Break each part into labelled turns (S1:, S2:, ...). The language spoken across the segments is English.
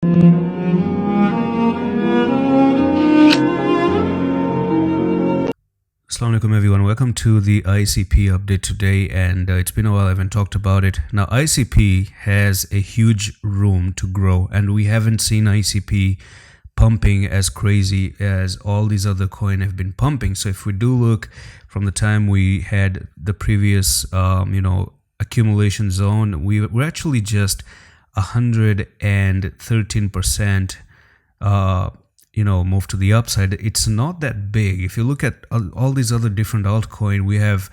S1: Assalamu alaikum everyone, welcome to the ICP update today, and it's been a while I haven't talked about it. Now ICP has a huge room to grow, and we haven't seen ICP pumping as crazy as all these other coin have been pumping. So if we do look from the time we had the previous accumulation zone, we're actually just 113% move to the upside. It's not that big. If you look at all these other different altcoin, we have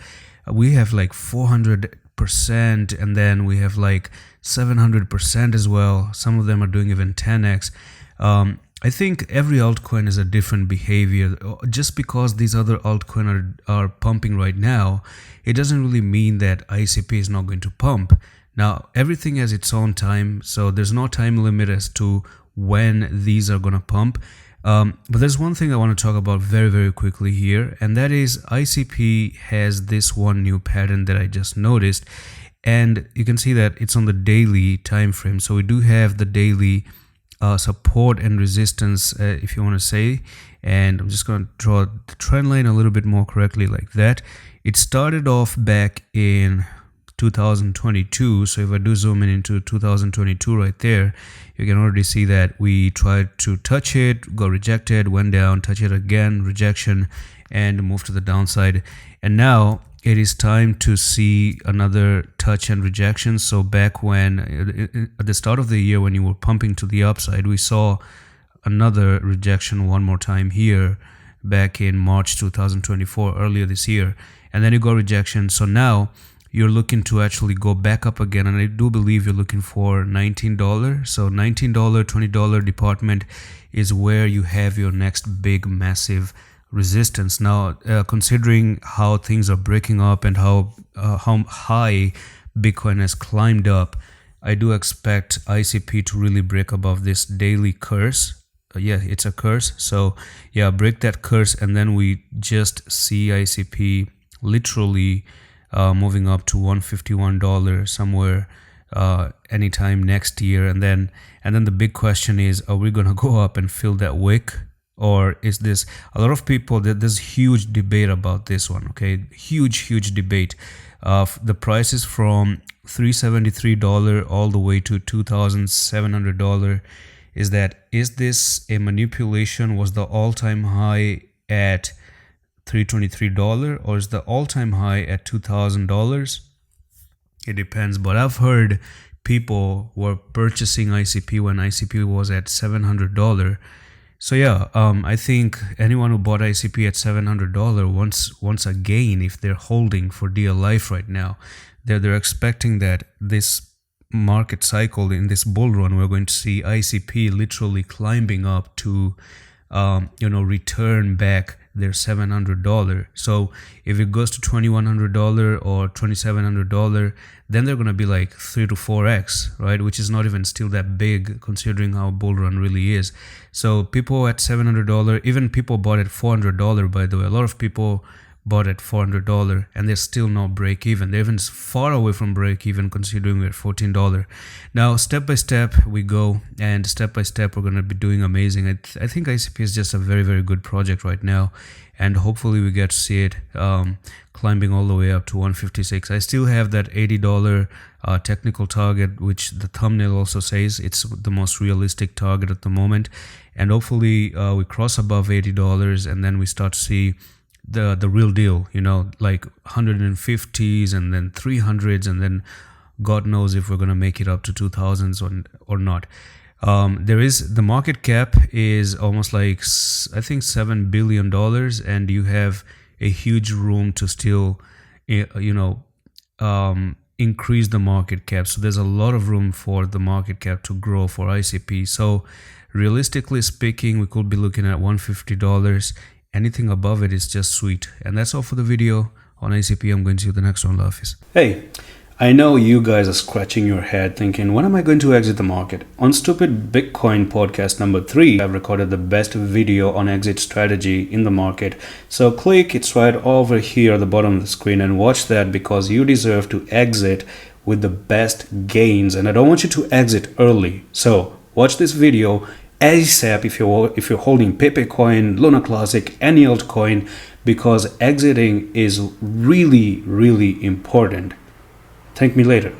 S1: like 400%, and then we have like 700% as well. Some of them are doing even 10x. I think every altcoin is a different behavior. Just because these other altcoin are pumping right now, it doesn't really mean that ICP is not going to pump. Now everything has its own time, so there's no time limit as to when these are going to pump. But there's one thing I want to talk about very, very quickly here, and that is ICP has this one new pattern that I just noticed, and you can see that it's on the daily time frame. So we do have the daily support and resistance, if you want to say, and I'm just going to draw the trend line a little bit more correctly like that. It started off back in 2022. So if I do zoom in into 2022 right there, you can already see that we tried to touch it, got rejected, went down, touch it again, rejection, and move to the downside. And now it is time to see another touch and rejection. So back when at the start of the year, when you were pumping to the upside, we saw another rejection one more time here back in March 2024, earlier this year, and then you got rejection. So now you're looking to actually go back up again, and I do believe you're looking for $19. So $19, $20 department is where you have your next big massive resistance. Now considering how things are breaking up and how high Bitcoin has climbed up, I do expect ICP to really break above this daily curse. Yeah, it's a curse. So yeah, break that curse, and then we just see ICP literally moving up to $151 somewhere anytime next year. And then the big question is, are we gonna go up and fill that wick, or is this a lot of people that there's huge debate about this one? Okay, huge debate. The price is from $373 all the way to $2,700. Is this a manipulation? Was the all-time high at $323, or is the all-time high at $2,000? It depends, but I've heard people were purchasing ICP when ICP was at $700. So yeah, I think anyone who bought ICP at $700 wants a gain if they're holding for dear life right now. They're expecting that this market cycle, in this bull run, we're going to see ICP literally climbing up to return back their $700. So if it goes to $2,100 or $2,700, then they're going to be like 3 to 4x, right? Which is not even still that big considering how bull run really is. So people at $700, even people bought at $400, by the way. A lot of people bought at $400, and they're still not break even. They're even far away from break even considering we're at $14. Now step by step we go, and step by step we're going to be doing amazing. I think ICP is just a very, very good project right now, and hopefully we get to see it climbing all the way up to 156. I still have that $80 technical target, which the thumbnail also says it's the most realistic target at the moment, and hopefully we cross above $80, and then we start to see the real deal, like 150s and then 300s, and then God knows if we're going to make it up to 2000s or not. The market cap is almost like, I think, $7 billion, and you have a huge room to still increase the market cap. So there's a lot of room for the market cap to grow for ICP. So realistically speaking, we could be looking at $150. Anything above it is just sweet. And that's all for the video on ICP. I'm going to see you the next one. Love.
S2: Hey, I know you guys are scratching your head thinking, when am I going to exit the market? On Stupid Bitcoin podcast number 3, I've recorded the best video on exit strategy in the market. So click, it's right over here at the bottom of the screen, and watch that, because you deserve to exit with the best gains. And I don't want you to exit early. So watch this video ASAP if you're holding Pepe Coin, Luna Classic, any altcoin, because exiting is really, really important. Thank me later.